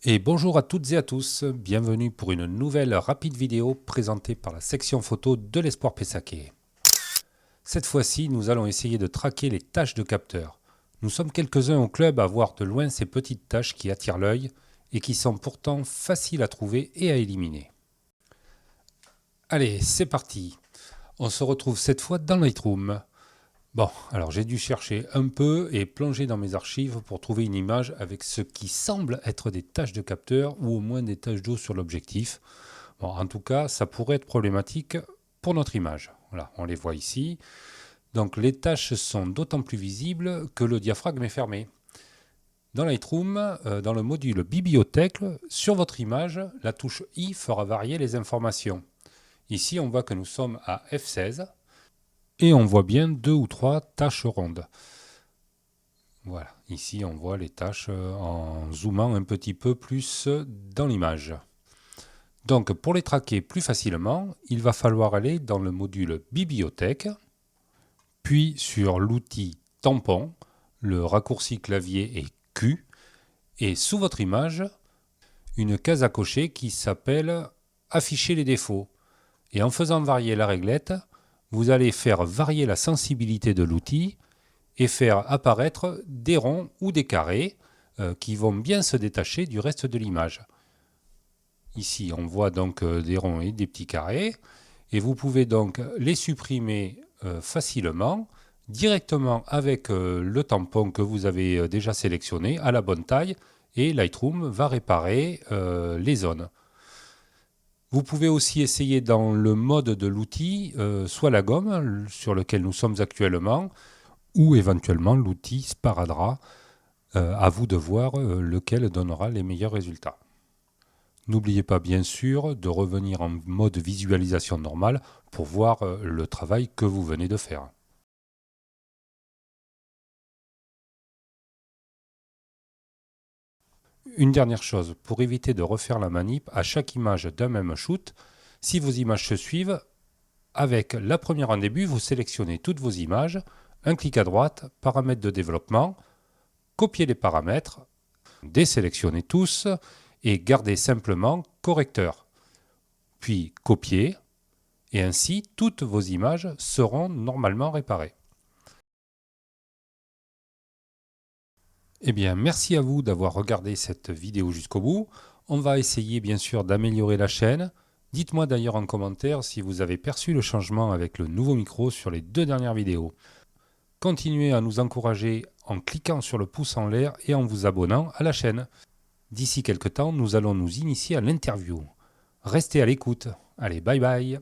Et bonjour à toutes et à tous, bienvenue pour une nouvelle rapide vidéo présentée par la section photo de l'Espoir Pessaquet. Cette fois-ci, nous allons essayer de traquer les taches de capteur. Nous sommes quelques-uns au club à voir de loin ces petites taches qui attirent l'œil et qui sont pourtant faciles à trouver et à éliminer. Allez, c'est parti. On se retrouve cette fois dans Lightroom. Bon, alors j'ai dû chercher un peu et plonger dans mes archives pour trouver une image avec ce qui semble être des taches de capteur ou au moins des taches d'eau sur l'objectif. Bon, en tout cas, ça pourrait être problématique pour notre image. Voilà, on les voit ici. Donc les taches sont d'autant plus visibles que le diaphragme est fermé. Dans Lightroom, dans le module bibliothèque, sur votre image, la touche I fera varier les informations. Ici, on voit que nous sommes à F16. Et on voit bien 2 ou 3 taches rondes. Voilà, ici on voit les taches en zoomant un petit peu plus dans l'image. Donc pour les traquer plus facilement, il va falloir aller dans le module bibliothèque, puis sur l'outil tampon, le raccourci clavier est Q, et sous votre image, une case à cocher qui s'appelle afficher les défauts. Et en faisant varier la réglette, vous allez faire varier la sensibilité de l'outil et faire apparaître des ronds ou des carrés qui vont bien se détacher du reste de l'image. Ici, on voit donc des ronds et des petits carrés, et vous pouvez donc les supprimer facilement, directement avec le tampon que vous avez déjà sélectionné à la bonne taille, et Lightroom va réparer les zones. Vous pouvez aussi essayer dans le mode de l'outil, soit la gomme sur lequel nous sommes actuellement, ou éventuellement l'outil Sparadrap. À vous de voir lequel donnera les meilleurs résultats. N'oubliez pas bien sûr de revenir en mode visualisation normale pour voir le travail que vous venez de faire. Une dernière chose, pour éviter de refaire la manip à chaque image d'un même shoot, si vos images se suivent, avec la première en début, vous sélectionnez toutes vos images, un clic à droite, paramètres de développement, copiez les paramètres, désélectionnez tous et gardez simplement correcteur. Puis copier, et ainsi toutes vos images seront normalement réparées. Eh bien, merci à vous d'avoir regardé cette vidéo jusqu'au bout. On va essayer bien sûr d'améliorer la chaîne. Dites-moi d'ailleurs en commentaire si vous avez perçu le changement avec le nouveau micro sur les 2 dernières vidéos. Continuez à nous encourager en cliquant sur le pouce en l'air et en vous abonnant à la chaîne. D'ici quelques temps, nous allons nous initier à l'interview. Restez à l'écoute. Allez, bye bye.